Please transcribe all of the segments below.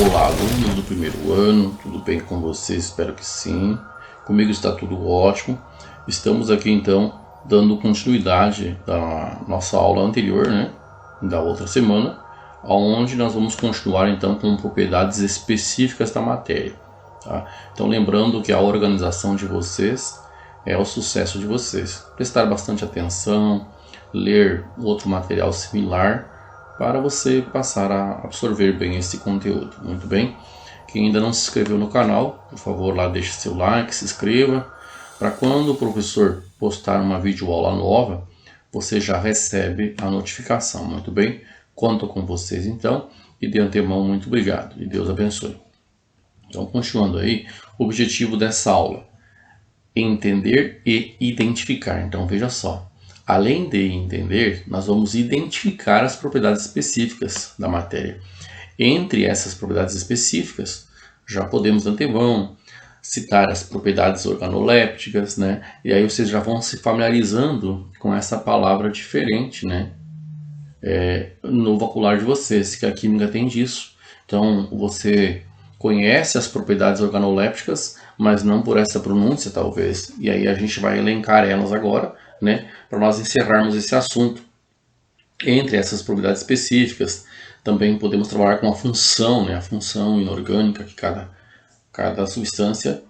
Olá, alunos do primeiro ano, tudo bem com vocês? Espero que sim. Comigo está tudo ótimo. Estamos aqui então dando continuidade da nossa aula anterior, da outra semana, onde nós vamos continuar então com propriedades específicas da matéria. Tá? Então lembrando que a organização de vocês é o sucesso de vocês. Prestar bastante atenção, ler outro material similar, para você passar a absorver bem esse conteúdo. Muito bem? Quem ainda não se inscreveu no canal, por favor, lá deixe seu like, se inscreva, para quando o professor postar uma videoaula nova, você já recebe a notificação. Muito bem? Conto com vocês então, e de antemão, muito obrigado, e Deus abençoe. Então, continuando aí, o objetivo dessa aula é entender e identificar. Então, veja só. Além de entender, nós vamos identificar as propriedades específicas da matéria. Entre essas propriedades específicas, já podemos de antemão citar as propriedades organolépticas, E aí vocês já vão se familiarizando com essa palavra diferente, no vocabulário de vocês, que a química tem disso. Então, você conhece as propriedades organolépticas, mas não por essa pronúncia, talvez. E aí a gente vai elencar elas agora, para nós encerrarmos esse assunto. Entre essas propriedades específicas, também podemos trabalhar com a função, a função inorgânica que cada substância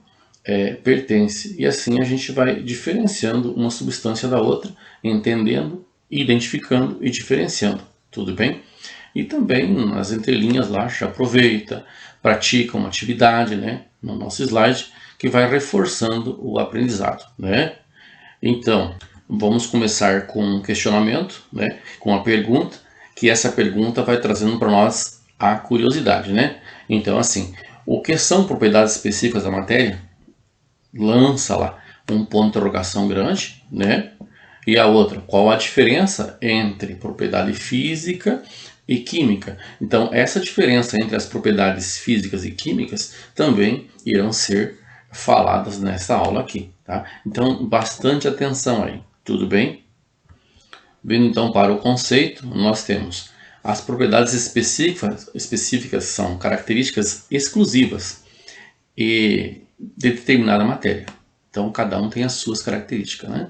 pertence. E assim a gente vai diferenciando uma substância da outra, entendendo, identificando e diferenciando. Tudo bem? E também nas entrelinhas lá, já aproveita, pratica uma atividade, no nosso slide, que vai reforçando o aprendizado, Então, vamos começar com um questionamento, com uma pergunta, que essa pergunta vai trazendo para nós a curiosidade, Então, assim, o que são propriedades específicas da matéria? Lança lá um ponto de interrogação grande, E a outra, qual a diferença entre propriedade física e química? Então, essa diferença entre as propriedades físicas e químicas também irão ser faladas nessa aula aqui, tá? Então, bastante atenção aí. Tudo bem? Vindo então para o conceito, nós temos as propriedades específicas são características exclusivas de determinada matéria. Então, cada um tem as suas características,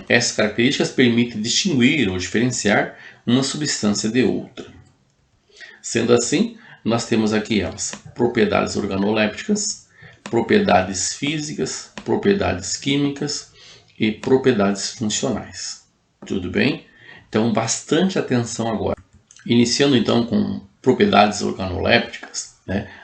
Essas características permitem distinguir ou diferenciar uma substância de outra. Sendo assim, nós temos aqui elas: propriedades organolépticas, propriedades físicas, propriedades químicas e propriedades funcionais. Tudo bem? Então, bastante atenção agora. Iniciando então com propriedades organolépticas,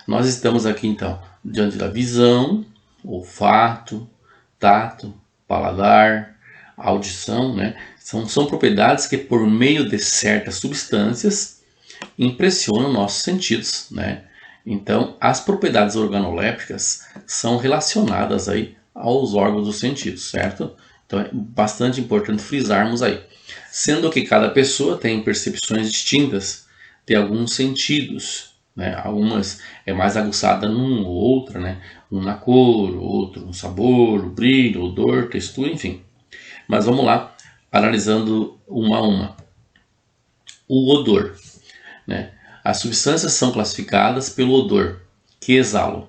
nós estamos aqui então diante da visão, olfato, tato, paladar, audição, são propriedades que por meio de certas substâncias impressionam nossos sentidos, Então, as propriedades organolépticas são relacionadas aí aos órgãos dos sentidos, certo? Então, é bastante importante frisarmos aí. Sendo que cada pessoa tem percepções distintas de alguns sentidos, Algumas é mais aguçada num ou outra, Um na cor, outro no sabor, o brilho, odor, textura, enfim. Mas vamos lá, analisando uma a uma. O odor, As substâncias são classificadas pelo odor que exalam.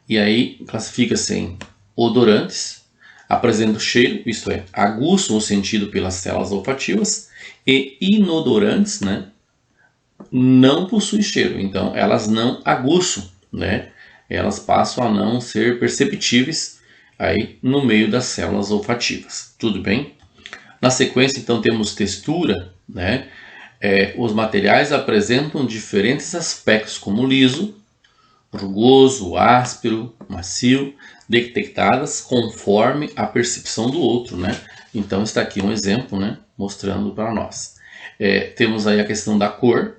E aí classifica-se em odorantes, apresentam cheiro, isto é, aguçam o sentido pelas células olfativas, e inodorantes, não possuem cheiro, então elas não aguçam, Elas passam a não ser perceptíveis aí no meio das células olfativas. Tudo bem? Na sequência, então, temos textura, Os materiais apresentam diferentes aspectos, como liso, rugoso, áspero, macio, detectadas conforme a percepção do outro, Então está aqui um exemplo, mostrando para nós. Temos aí a questão da cor,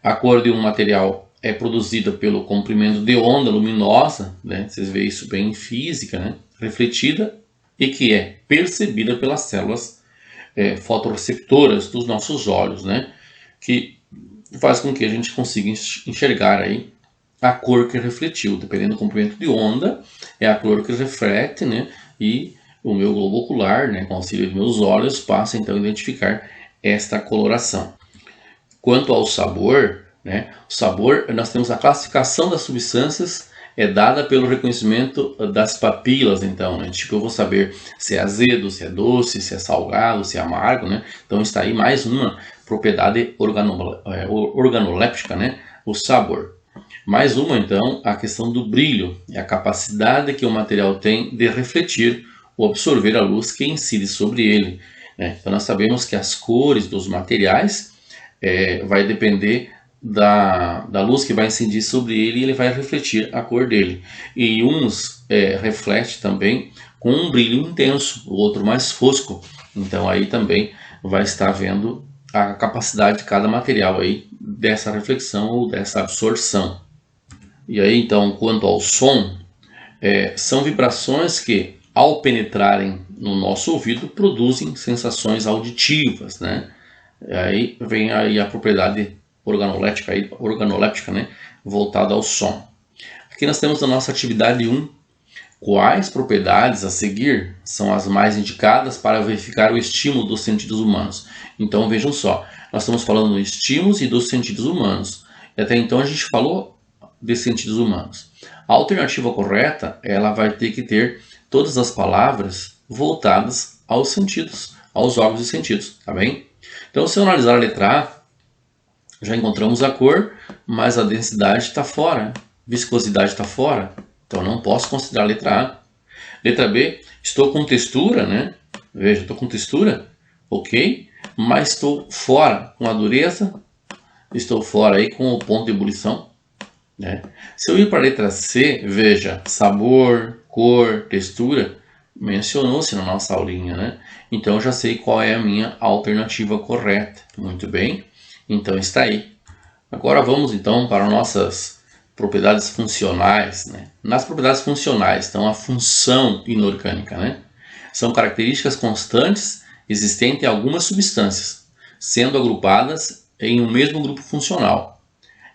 A cor de um material é produzida pelo comprimento de onda luminosa, Vocês veem isso bem em física, Refletida e que é percebida pelas células fotorreceptoras dos nossos olhos, Que faz com que a gente consiga enxergar aí a cor que refletiu. Dependendo do comprimento de onda, é a cor que reflete, E o meu globo ocular, com o auxílio dos meus olhos, passa então a identificar esta coloração. Quanto ao sabor, né? O sabor, nós temos a classificação das substâncias, é dada pelo reconhecimento das papilas, então, né? Tipo, eu vou saber se é azedo, se é doce, se é salgado, se é amargo, né? Então está aí mais uma propriedade organoléptica, né? O sabor. Mais uma, então, a questão do brilho, é a capacidade que o material tem de refletir ou absorver a luz que incide sobre ele, né? Então nós sabemos que as cores dos materiais vai depender da luz que vai incidir sobre ele e ele vai refletir a cor dele. E uns reflete também com um brilho intenso, o outro mais fosco. Então aí também vai estar vendo a capacidade de cada material aí dessa reflexão ou dessa absorção. E aí então, quanto ao som, são vibrações que, ao penetrarem no nosso ouvido, produzem sensações auditivas, né? Aí vem aí a propriedade organoléptica, né? Voltada ao som. Aqui nós temos a nossa atividade 1. Quais propriedades a seguir são as mais indicadas para verificar o estímulo dos sentidos humanos? Então vejam só, nós estamos falando dos estímulos e dos sentidos humanos. Até então a gente falou de sentidos humanos. A alternativa correta, ela vai ter que ter todas as palavras voltadas aos sentidos, aos órgãos e sentidos, tá bem? Então, se eu analisar a letra A, já encontramos a cor, mas a densidade está fora, viscosidade está fora, então não posso considerar a letra A. Letra B, estou com textura, né? Veja, estou com textura, ok, mas estou fora com a dureza, estou fora aí com o ponto de ebulição, né? Se eu ir para a letra C, veja, sabor, cor, textura, mencionou-se na nossa aulinha, né? Então eu já sei qual é a minha alternativa correta. Muito bem, então está aí. Agora vamos então para nossas propriedades funcionais, né? Nas propriedades funcionais estão a função inorgânica, né? São características constantes existentes em algumas substâncias, sendo agrupadas em um mesmo grupo funcional.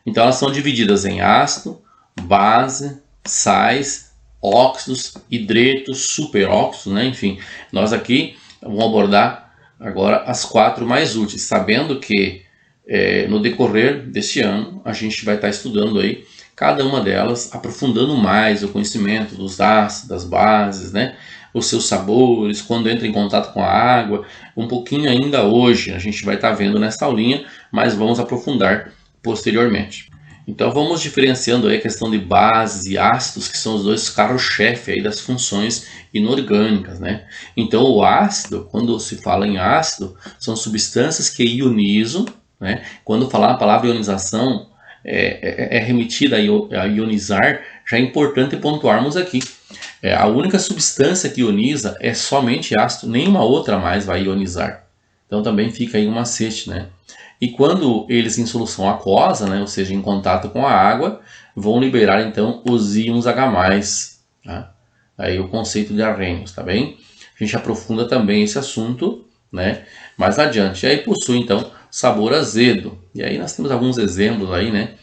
Então elas são divididas em ácido, base, sais, óxidos, hidretos, superóxidos, né? Enfim, nós aqui vamos abordar agora as 4 mais úteis, sabendo que no decorrer deste ano a gente vai estar estudando aí cada uma delas, aprofundando mais o conhecimento dos ácidos, das bases, né? Os seus sabores, quando entra em contato com a água, um pouquinho ainda hoje a gente vai estar vendo nessa aulinha, mas vamos aprofundar posteriormente. Então vamos diferenciando aí a questão de bases e ácidos, que são os dois carro-chefe aí das funções inorgânicas, né? Então o ácido, quando se fala em ácido, são substâncias que ionizam, né? Quando falar a palavra ionização é remetida a ionizar, já é importante pontuarmos aqui. A única substância que ioniza é somente ácido, nenhuma outra mais vai ionizar. Então também fica aí um macete, né? E quando eles em solução aquosa, né, ou seja, em contato com a água, vão liberar então os íons H+, tá? Aí o conceito de Arrhenius, tá bem? A gente aprofunda também esse assunto, né, mais adiante. E aí possui então sabor azedo. E aí nós temos alguns exemplos aí, né?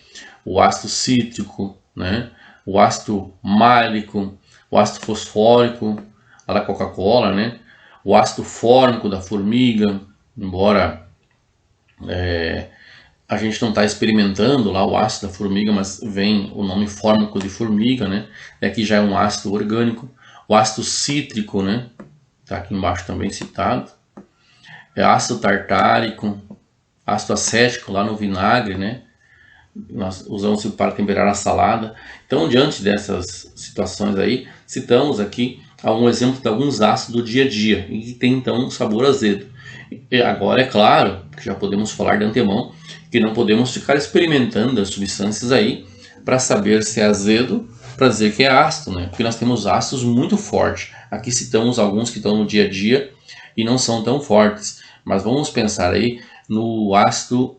O ácido cítrico, né? O ácido málico, o ácido fosfórico, a da Coca-Cola, né? O ácido fórmico da formiga, embora a gente não está experimentando lá o ácido da formiga, mas vem o nome fórmico de formiga, né? Aqui já é um ácido orgânico. O ácido cítrico, né? Está aqui embaixo também citado. Ácido tartárico, ácido acético lá no vinagre, né? Nós usamos para temperar a salada. Então, diante dessas situações aí, citamos aqui um exemplo de alguns ácidos do dia a dia, e que tem então um sabor azedo. E agora é claro que já podemos falar de antemão que não podemos ficar experimentando as substâncias aí para saber se é azedo, para dizer que é ácido, né? Porque nós temos ácidos muito fortes. Aqui citamos alguns que estão no dia a dia e não são tão fortes, mas vamos pensar aí no ácido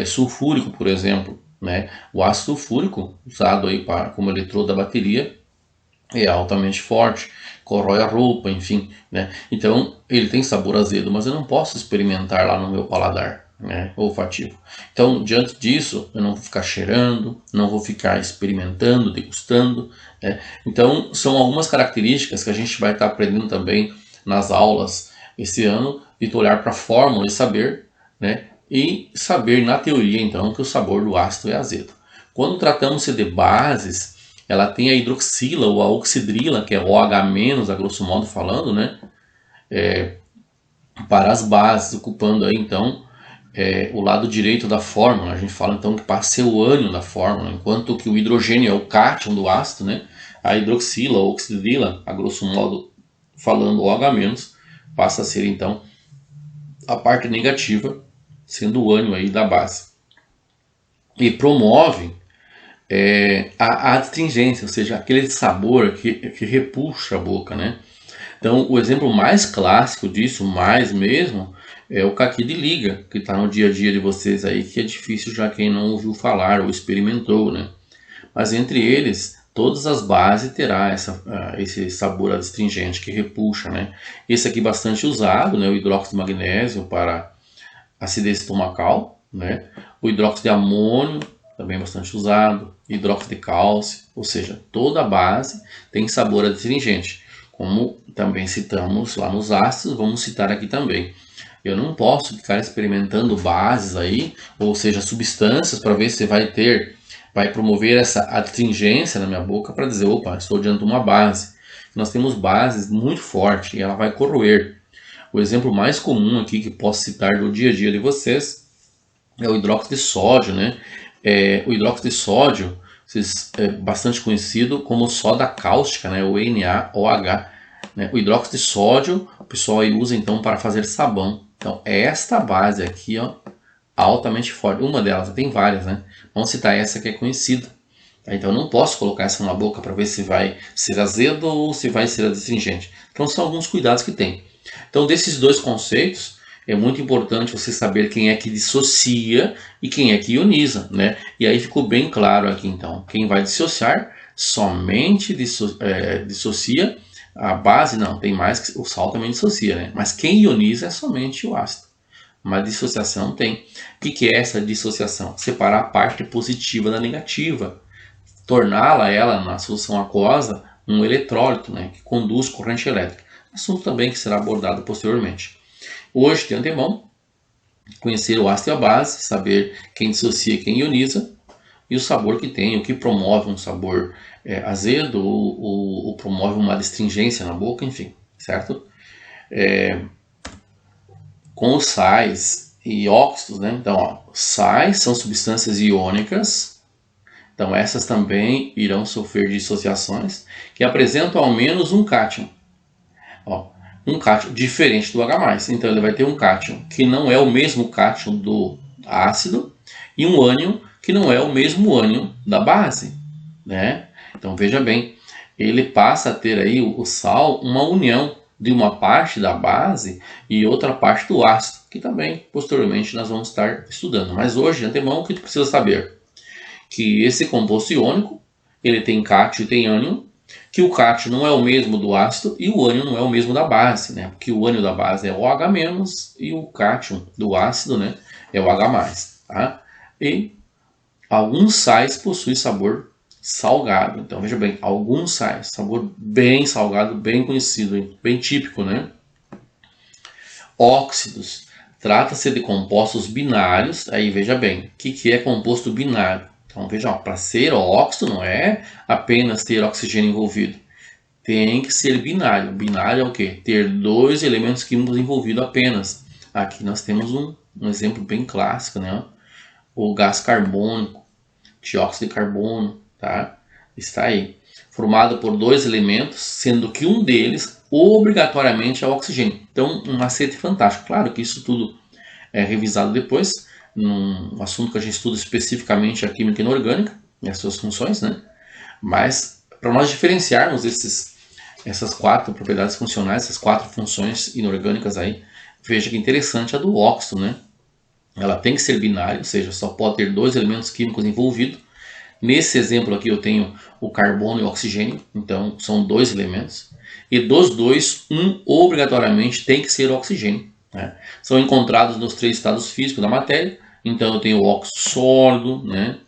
sulfúrico, por exemplo, né? O ácido sulfúrico, usado aí como eletrodo da bateria, é altamente forte, corrói a roupa, enfim, né? Então ele tem sabor azedo, mas eu não posso experimentar lá no meu paladar, né, olfativo. Então, diante disso, eu não vou ficar cheirando, não vou ficar experimentando, degustando, né? Então, são algumas características que a gente vai estar aprendendo também nas aulas esse ano, de olhar para a fórmula e saber, né, e saber na teoria então que o sabor do ácido é azedo. Quando tratamos-se de bases, ela tem a hidroxila ou a oxidrila, que é OH-, a grosso modo falando, né? Para as bases, ocupando aí então o lado direito da fórmula. A gente fala então que passa a ser o ânion da fórmula, enquanto que o hidrogênio é o cátion do ácido, né? A hidroxila ou oxidrila, a grosso modo falando OH-, passa a ser então a parte negativa, sendo o ânion aí da base. E promove a astringência, ou seja, aquele sabor que repuxa a boca, né? Então, o exemplo mais clássico disso, mais mesmo, é o caqui de liga, que está no dia a dia de vocês aí, que é difícil já quem não ouviu falar ou experimentou, né? Mas entre eles, todas as bases terá esse sabor astringente que repuxa, né? Esse aqui bastante usado, né? O hidróxido de magnésio para acidez estomacal, né? O hidróxido de amônio, também bastante usado, hidróxido de cálcio, ou seja, toda a base tem sabor astringente. Como também citamos lá nos ácidos, vamos citar aqui também. Eu não posso ficar experimentando bases aí, ou seja, substâncias, para ver se vai promover essa astringência na minha boca para dizer, opa, estou diante de uma base. Nós temos bases muito fortes e ela vai corroer. O exemplo mais comum aqui que posso citar do dia a dia de vocês é o hidróxido de sódio, né? O hidróxido de sódio é bastante conhecido como soda cáustica, né? O NaOH. Né? O hidróxido de sódio o pessoal aí usa então para fazer sabão. Então esta base aqui, ó, altamente forte. Uma delas, tem várias, né? Vamos citar essa que é conhecida. Então eu não posso colocar essa na boca para ver se vai ser azedo ou se vai ser astringente. Então são alguns cuidados que tem. Então desses dois conceitos é muito importante você saber quem é que dissocia e quem é que ioniza, né? E aí ficou bem claro aqui então, quem vai dissociar somente dissocia, a base não, tem mais que o sal também dissocia, né? Mas quem ioniza é somente o ácido. Mas dissociação tem. O que é essa dissociação? Separar a parte positiva da negativa, torná-la ela na solução aquosa um eletrólito, né, que conduz corrente elétrica. Assunto também que será abordado posteriormente. Hoje, de antemão, conhecer o ácido e a base, saber quem dissocia e quem ioniza, e o sabor que tem, o que promove um sabor azedo ou promove uma astringência na boca, enfim, certo? Com os sais e óxidos, né? Então, ó, sais são substâncias iônicas. Então, essas também irão sofrer dissociações que apresentam ao menos um cátion. Ó, um cátion diferente do H+. Então, ele vai ter um cátion que não é o mesmo cátion do ácido e um ânion que não é o mesmo ânion da base, né? Então, veja bem, ele passa a ter aí o sal uma união de uma parte da base e outra parte do ácido, que também posteriormente nós vamos estar estudando. Mas hoje, de antemão, o que tu precisa saber? Que esse composto iônico, ele tem cátion e tem ânion, que o cátion não é o mesmo do ácido e o ânion não é o mesmo da base, né? Porque o ânion da base é OH- e o cátion do ácido, né, é o H+, tá? E alguns sais possuem sabor salgado. Então veja bem, alguns sais, sabor bem salgado, bem conhecido, bem típico, né? Óxidos. Trata-se de compostos binários. Aí veja bem, o que é composto binário? Então veja, para ser óxido não é apenas ter oxigênio envolvido. Tem que ser binário. Binário é o quê? Ter dois elementos químicos envolvidos apenas. Aqui nós temos um exemplo bem clássico, né? O gás carbônico, dióxido de carbono, tá? Está aí. Formado por dois elementos, sendo que um deles obrigatoriamente é o oxigênio. Então, um macete fantástico. Claro que isso tudo é revisado depois, num assunto que a gente estuda especificamente a química inorgânica e as suas funções, né? Mas, para nós diferenciarmos essas quatro propriedades funcionais, essas quatro funções inorgânicas aí, veja que interessante a do óxido, né? Ela tem que ser binária, ou seja, só pode ter dois elementos químicos envolvidos. Nesse exemplo aqui eu tenho o carbono e o oxigênio, então são dois elementos. E dos dois, um obrigatoriamente tem que ser o oxigênio, né? São encontrados nos três estados físicos da matéria, então eu tenho o óxido sólido, né?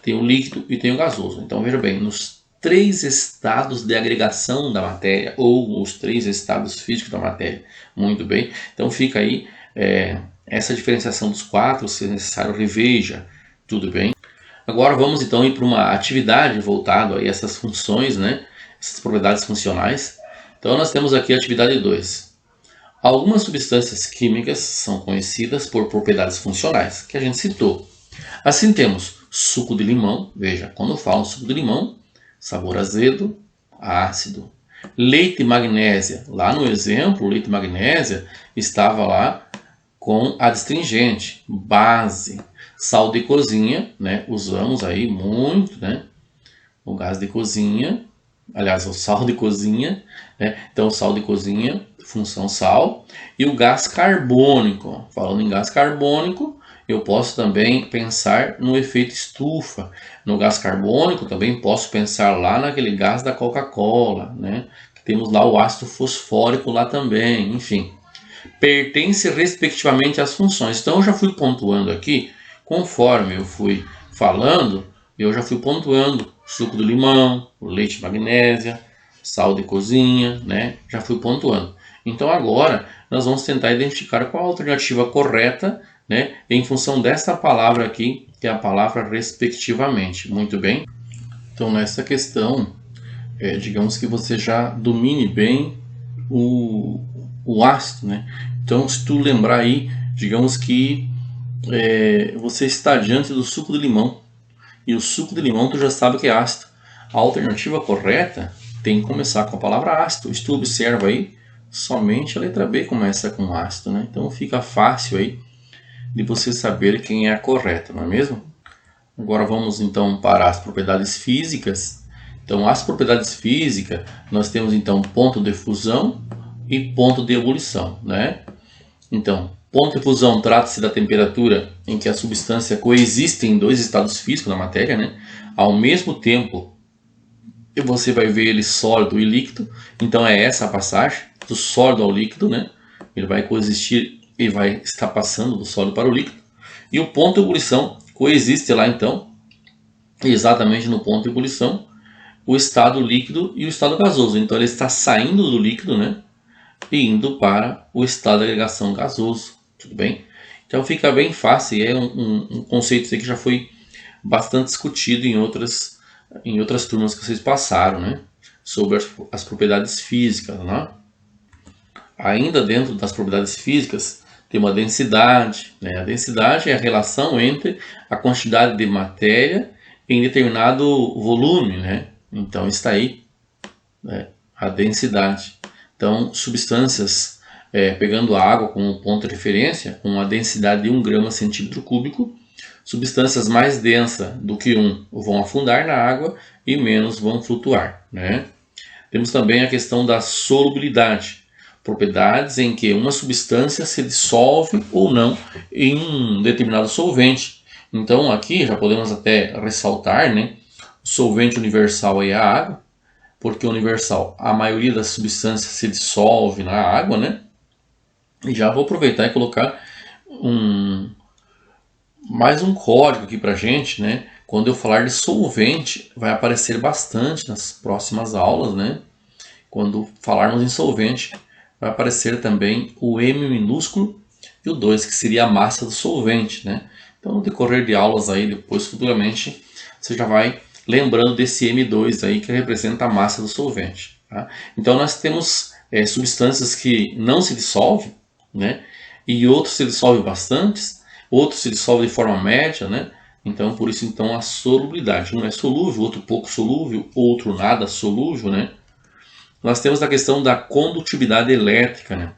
Tenho o líquido e tenho o gasoso. Então veja bem, nos três estados de agregação da matéria, ou os três estados físicos da matéria. Muito bem, então fica aí essa diferenciação dos quatro, se necessário, reveja, tudo bem? Agora vamos então ir para uma atividade voltada a essas funções, né? Essas propriedades funcionais. Então nós temos aqui a atividade 2. Algumas substâncias químicas são conhecidas por propriedades funcionais, que a gente citou. Assim temos suco de limão, veja, quando eu falo suco de limão, sabor azedo, ácido. Leite e magnésia, lá no exemplo, leite e magnésia estava lá com adstringente, base. Sal de cozinha, né? Usamos aí muito, né? O gás de cozinha, aliás, o sal de cozinha, né? Então, o sal de cozinha, função sal. E o gás carbônico, falando em gás carbônico, eu posso também pensar no efeito estufa. No gás carbônico, também posso pensar lá naquele gás da Coca-Cola, né? Temos lá o ácido fosfórico lá também, enfim. Pertence respectivamente às funções. Então, eu já fui pontuando aqui, conforme eu fui falando, eu já fui pontuando suco do limão, leite de magnésia, sal de cozinha, né? Já fui pontuando. Então agora nós vamos tentar identificar qual a alternativa correta, né? Em função desta palavra aqui, que é a palavra respectivamente. Muito bem? Então nessa questão, digamos que você já domine bem o ácido, né? Então se tu lembrar aí, digamos que você está diante do suco de limão. E o suco de limão tu já sabe que é ácido. A alternativa correta tem que começar com a palavra ácido. Se tu observa aí, somente a letra B começa com ácido, né? Então fica fácil aí de você saber quem é a correta, não é mesmo? Agora vamos então para as propriedades físicas. Então as propriedades físicas, nós temos então ponto de fusão e ponto de ebulição, né? Então, ponto de fusão trata-se da temperatura em que a substância coexiste em dois estados físicos da matéria, né? Ao mesmo tempo, você vai ver ele sólido e líquido. Então é essa a passagem do sólido ao líquido, né? Ele vai coexistir e vai estar passando do sólido para o líquido. E o ponto de ebulição coexiste lá então, exatamente no ponto de ebulição, o estado líquido e o estado gasoso. Então ele está saindo do líquido, né? E indo para o estado de agregação gasoso, tudo bem? Então fica bem fácil, é um conceito que já foi bastante discutido em outras turmas que vocês passaram, né? Sobre as propriedades físicas, né? Ainda dentro das propriedades físicas, tem uma densidade, né? A densidade é a relação entre a quantidade de matéria em determinado volume, né? Então está aí, né? A densidade. Então, substâncias, pegando a água como ponto de referência, com a densidade de 1 grama/centímetro cúbico, substâncias mais densas do que 1 vão afundar na água e menos vão flutuar, né? Temos também a questão da solubilidade, propriedades em que uma substância se dissolve ou não em um determinado solvente. Então, aqui já podemos até ressaltar, né? O solvente universal é a água, porque universal, a maioria das substâncias se dissolve na água, né? E já vou aproveitar e colocar mais um código aqui pra gente, né? Quando eu falar de solvente, vai aparecer bastante nas próximas aulas, né? Quando falarmos em solvente, vai aparecer também o M minúsculo e o 2, que seria a massa do solvente, né? Então, no decorrer de aulas aí, depois, futuramente, você já vai lembrando desse M2 aí, que representa a massa do solvente, tá? Então nós temos substâncias que não se dissolvem, né? E outros se dissolvem bastante, outros se dissolvem de forma média, né? Então por isso então a solubilidade. Um é solúvel, outro pouco solúvel, outro nada solúvel, né? Nós temos a questão da condutividade elétrica, né?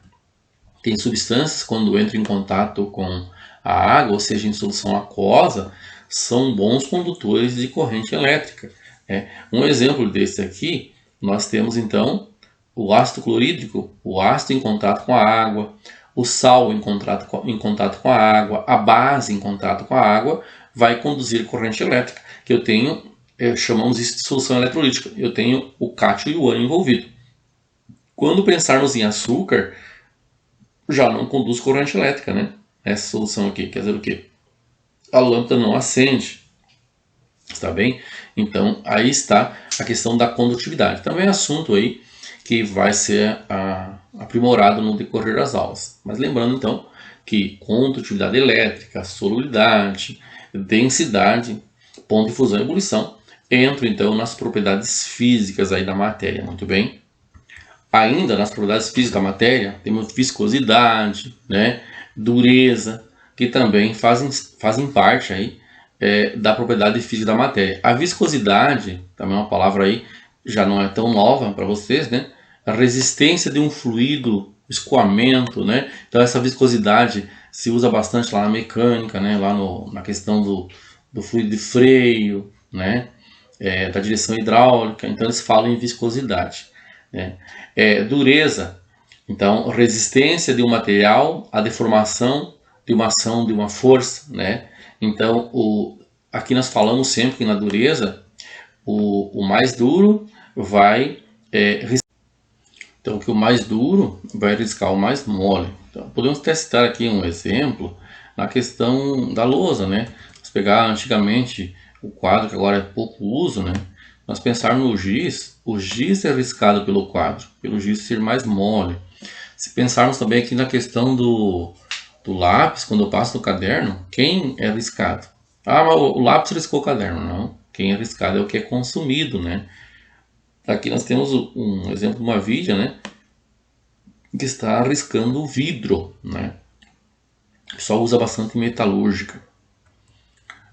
Tem substâncias quando entram em contato com a água, ou seja, em solução aquosa, são bons condutores de corrente elétrica, né? Um exemplo desse aqui, nós temos então o ácido clorídrico, o ácido em contato com a água, o sal em contato com a água, a base em contato com a água, vai conduzir corrente elétrica, que eu tenho, chamamos isso de solução eletrolítica, eu tenho o cátio e o ânion envolvido. Quando pensarmos em açúcar, já não conduz corrente elétrica, né? Essa solução aqui, quer dizer o quê? A lâmpada não acende, está bem? Então aí está a questão da condutividade. Também é assunto aí que vai ser aprimorado no decorrer das aulas. Mas lembrando então que condutividade elétrica, solubilidade, densidade, ponto de fusão e ebulição entram então nas propriedades físicas aí da matéria, muito bem? Ainda nas propriedades físicas da matéria, temos viscosidade, né, dureza, que também fazem parte aí, da propriedade física da matéria. A viscosidade, também é uma palavra aí, já não é tão nova para vocês, né? A resistência de um fluido, escoamento, né? Então essa viscosidade se usa bastante lá na mecânica, né? Lá na questão do fluido de freio, né? Da direção hidráulica, então eles falam em viscosidade, né? Dureza, então resistência de um material à deformação de uma ação, de uma força, né? Então aqui nós falamos sempre que na dureza o mais duro vai então que o mais duro vai riscar o mais mole. Então, podemos até citar aqui um exemplo na questão da lousa, né? Vamos pegar antigamente o quadro, que agora é pouco uso, né? Nós pensarmos no giz, o giz é riscado pelo quadro, pelo giz ser mais mole. Se pensarmos também aqui na questão do lápis, quando eu passo no caderno, quem é riscado? Ah, mas o lápis riscou o caderno. Não, quem é riscado é o que é consumido, né? Aqui nós temos um exemplo de uma viga, né, que está riscando o vidro, né? O pessoal usa bastante metalúrgica.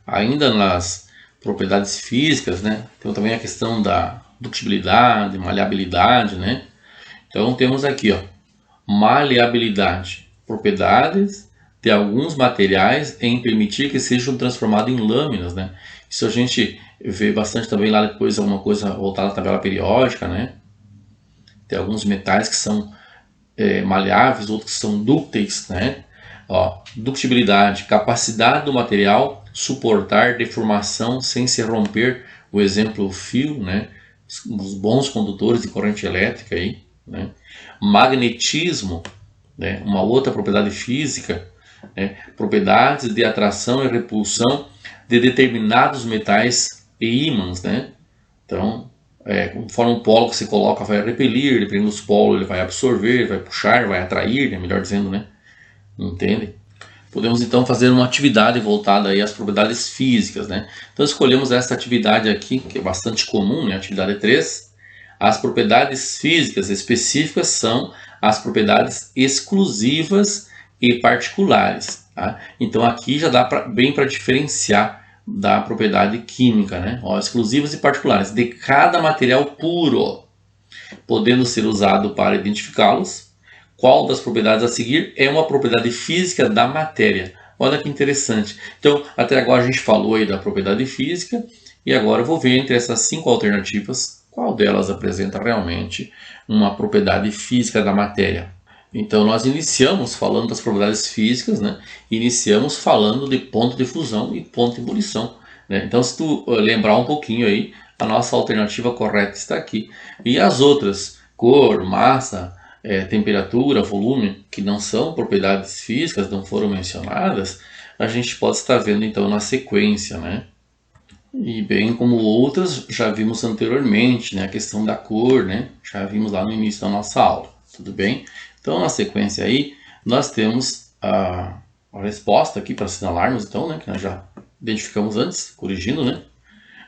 Ainda nas propriedades físicas, né, tem também a questão da ductibilidade, maleabilidade, né? Então temos aqui, ó, maleabilidade, propriedades de alguns materiais em permitir que sejam transformados em lâminas, né? Isso a gente vê bastante também lá depois, alguma coisa voltada à tabela periódica, né? Tem alguns metais que são maleáveis, outros que são dúcteis, né? Ó, ductibilidade, capacidade do material suportar deformação sem se romper, o exemplo o fio, né? Os bons condutores de corrente elétrica aí, né? Magnetismo, né? Uma outra propriedade física, né? Propriedades de atração e repulsão de determinados metais e ímãs, né? Então, conforme o polo que você coloca vai repelir, dependendo dos polos ele vai absorver, vai puxar, vai atrair, né? Melhor dizendo, né? Entende? Podemos então fazer uma atividade voltada aí às propriedades físicas, né? Então escolhemos essa atividade aqui, que é bastante comum, né? Atividade 3. As propriedades físicas específicas são as propriedades exclusivas e particulares, tá? Então aqui já dá bem para diferenciar da propriedade química, né? Ó, exclusivas e particulares de cada material puro, podendo ser usado para identificá-los. Qual das propriedades a seguir é uma propriedade física da matéria? Olha que interessante. Então, até agora a gente falou aí da propriedade física e agora eu vou ver entre essas 5 alternativas qual delas apresenta realmente uma propriedade física da matéria. Então, nós iniciamos falando das propriedades físicas, né? Iniciamos falando de ponto de fusão e ponto de ebulição, né? Então, se tu lembrar um pouquinho aí, a nossa alternativa correta está aqui. E as outras, cor, massa, temperatura, volume, que não são propriedades físicas, não foram mencionadas, a gente pode estar vendo então na sequência, né? E bem como outras já vimos anteriormente, né? A questão da cor, né? Já vimos lá no início da nossa aula, tudo bem? Então na sequência aí nós temos a resposta aqui para assinalarmos então, né? Que nós já identificamos antes, corrigindo, né?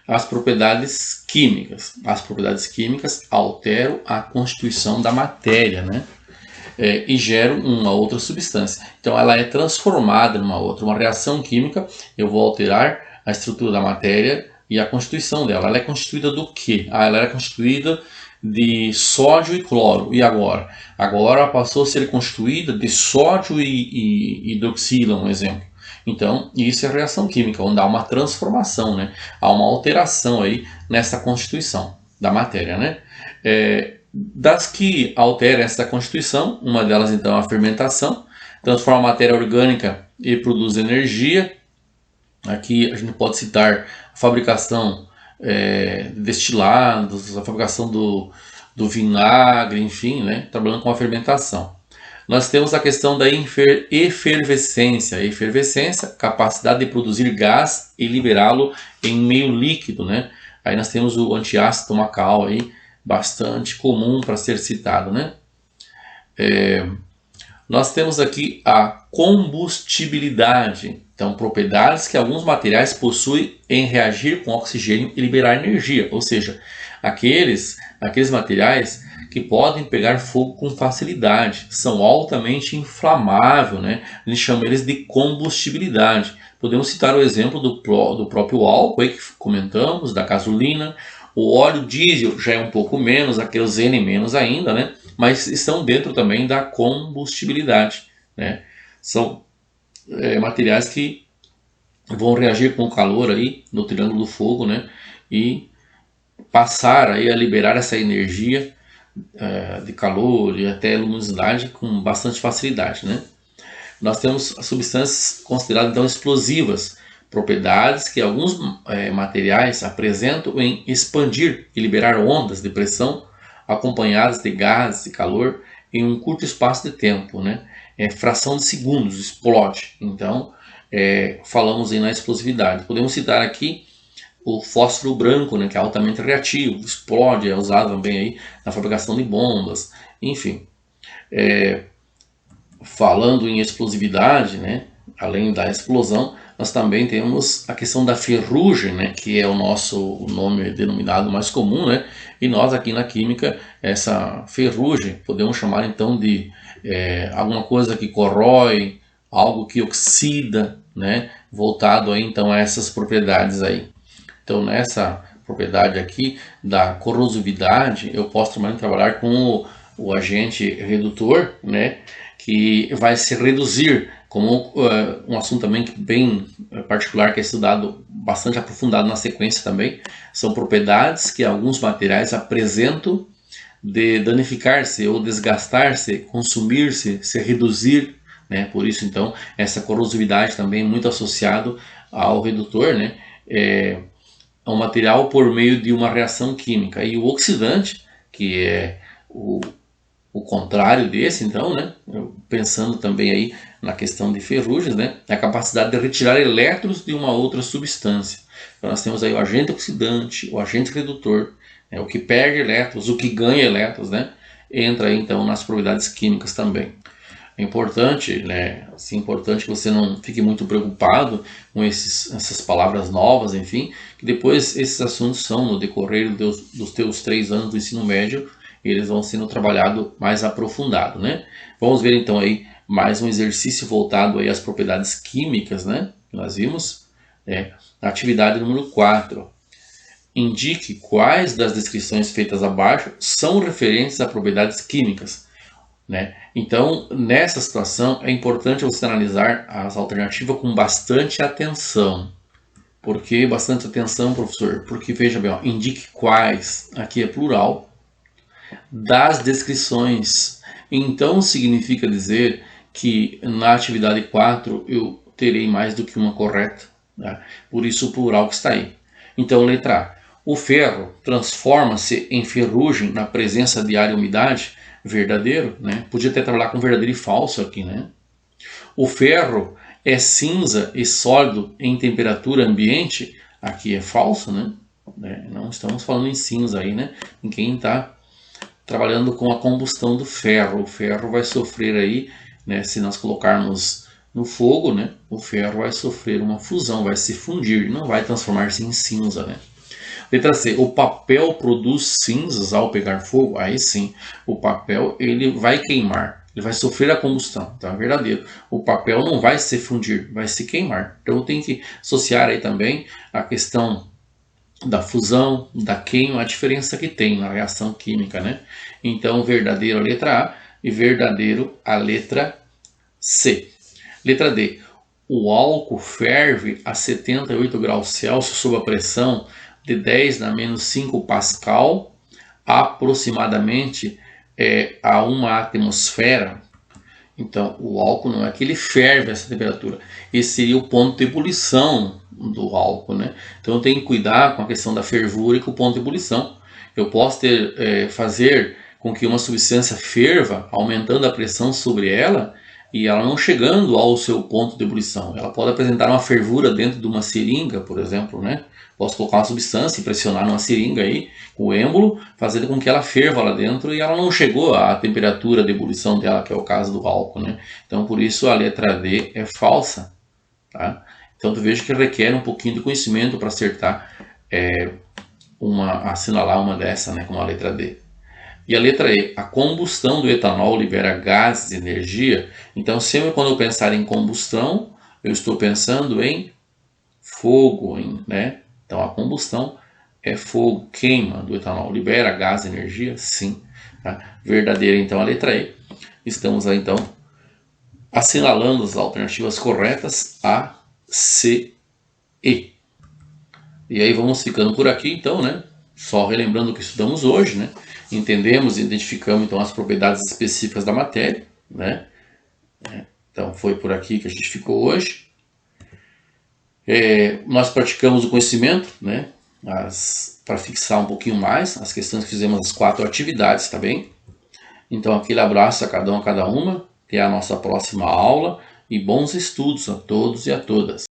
As propriedades químicas. As propriedades químicas alteram a constituição da matéria, né? E geram uma outra substância. Então ela é transformada numa outra. Uma reação química, eu vou alterar a estrutura da matéria e a constituição dela. Ela é constituída do quê? Ela era constituída de sódio e cloro. E agora? Agora passou a ser constituída de sódio e hidroxila, um exemplo. Então, isso é reação química, onde há uma transformação, né? Há uma alteração aí nessa constituição da matéria, né? Das que alteram essa constituição, uma delas então é a fermentação, transforma a matéria orgânica e produz energia. Aqui a gente pode citar a fabricação de destilados, a fabricação do vinagre, enfim, né? Trabalhando com a fermentação. Nós temos a questão da efervescência. A efervescência, capacidade de produzir gás e liberá-lo em meio líquido, né? Aí nós temos o antiácido estomacal aí, bastante comum para ser citado, né? Nós temos aqui a combustibilidade. Então, propriedades que alguns materiais possuem em reagir com oxigênio e liberar energia. Ou seja, aqueles materiais que podem pegar fogo com facilidade, são altamente inflamáveis, né? A gente chama eles de combustibilidade. Podemos citar o exemplo do próprio álcool aí que comentamos, da gasolina. O óleo diesel já é um pouco menos, a querosene menos ainda, né? Mas estão dentro também da combustibilidade, né? São materiais que vão reagir com o calor aí no triângulo do fogo, né? E passar aí a liberar essa energia de calor e até luminosidade com bastante facilidade, né? Nós temos substâncias consideradas então explosivas, propriedades que alguns materiais apresentam em expandir e liberar ondas de pressão acompanhadas de gases e calor em um curto espaço de tempo, né? Fração de segundos, explode. Então, falamos aí na explosividade. Podemos citar aqui o fósforo branco, né, que é altamente reativo, explode, é usado também aí na fabricação de bombas, enfim. Falando em explosividade, né, além da explosão, nós também temos a questão da ferrugem, né, que é o nome denominado mais comum, né, e nós aqui na química, essa ferrugem, podemos chamar então de alguma coisa que corrói, algo que oxida, né, voltado aí então a essas propriedades aí. Então nessa propriedade aqui da corrosividade, eu posso também trabalhar com o agente redutor, né, que vai se reduzir, como um assunto também bem particular que é estudado bastante aprofundado na sequência também, são propriedades que alguns materiais apresentam de danificar-se ou desgastar-se, consumir-se, se reduzir, né? Por isso então essa corrosividade também é muito associado ao redutor, né? É um material por meio de uma reação química. E o oxidante, que é o contrário desse, então, né? Pensando também aí na questão de ferrugens, né? A capacidade de retirar elétrons de uma outra substância. Então nós temos aí o agente oxidante, o agente redutor, né? O que perde elétrons, o que ganha elétrons, né? Entra aí então nas propriedades químicas também. É importante, né? Assim, importante que você não fique muito preocupado com essas palavras novas, enfim, que depois esses assuntos são no decorrer dos teus 3 anos do ensino médio, eles vão sendo trabalhados mais aprofundado, né? Vamos ver então aí mais um exercício voltado aí às propriedades químicas, né? Que nós vimos, na atividade número 4. Indique quais das descrições feitas abaixo são referentes a propriedades químicas, né? Então, nessa situação, é importante você analisar as alternativas com bastante atenção. Por que bastante atenção, professor? Porque, veja bem, ó, indique quais, aqui é plural, das descrições. Então, significa dizer que na atividade 4 eu terei mais do que uma correta. Tá? Por isso o plural que está aí. Então, letra A. O ferro transforma-se em ferrugem na presença de ar e umidade? Verdadeiro, né? Podia até trabalhar com verdadeiro e falso aqui, né? O ferro é cinza e sólido em temperatura ambiente? Aqui é falso, né? Não estamos falando em cinza aí, né? Em quem está trabalhando com a combustão do ferro. O ferro vai sofrer aí, né? Se nós colocarmos no fogo, né? O ferro vai sofrer uma fusão, vai se fundir, não vai transformar-se em cinza, né? Letra C. O papel produz cinzas ao pegar fogo? Aí sim, o papel ele vai queimar, ele vai sofrer a combustão, tá? Verdadeiro. O papel não vai se fundir, vai se queimar. Então tem que associar aí também a questão da fusão, da queima, a diferença que tem na reação química, né? Então verdadeiro a letra A e verdadeiro a letra C. Letra D. O álcool ferve a 78 graus Celsius sob a pressão de 10 na menos 5 Pascal, aproximadamente a 1 atmosfera. Então, o álcool não é que ele ferve essa temperatura. Esse seria o ponto de ebulição do álcool, né? Então, eu tenho que cuidar com a questão da fervura e com o ponto de ebulição. Eu posso fazer com que uma substância ferva, aumentando a pressão sobre ela, e ela não chegando ao seu ponto de ebulição. Ela pode apresentar uma fervura dentro de uma seringa, por exemplo, né? Posso colocar uma substância e pressionar numa seringa aí, com o êmbolo, fazendo com que ela ferva lá dentro e ela não chegou à temperatura de ebulição dela, que é o caso do álcool, né? Então, por isso, a letra D é falsa, tá? Então, tu veja que requer um pouquinho de conhecimento para acertar, assinalar uma dessa, né, como a letra D. E a letra E, a combustão do etanol libera gases de energia. Então, sempre quando eu pensar em combustão, eu estou pensando em fogo, né? Então, a combustão é fogo, queima do etanol. Libera gás de energia? Sim. Tá? Verdadeira, então, a letra E. Estamos aí, então, assinalando as alternativas corretas A, C, E. E aí vamos ficando por aqui, então, né? Só relembrando o que estudamos hoje, né? Entendemos e identificamos, então, as propriedades específicas da matéria, né? Então, foi por aqui que a gente ficou hoje. Nós praticamos o conhecimento, né? Para fixar um pouquinho mais as questões que fizemos, as 4 atividades, tá bem? Então, aquele abraço a cada um, a cada uma. Até a nossa próxima aula e bons estudos a todos e a todas.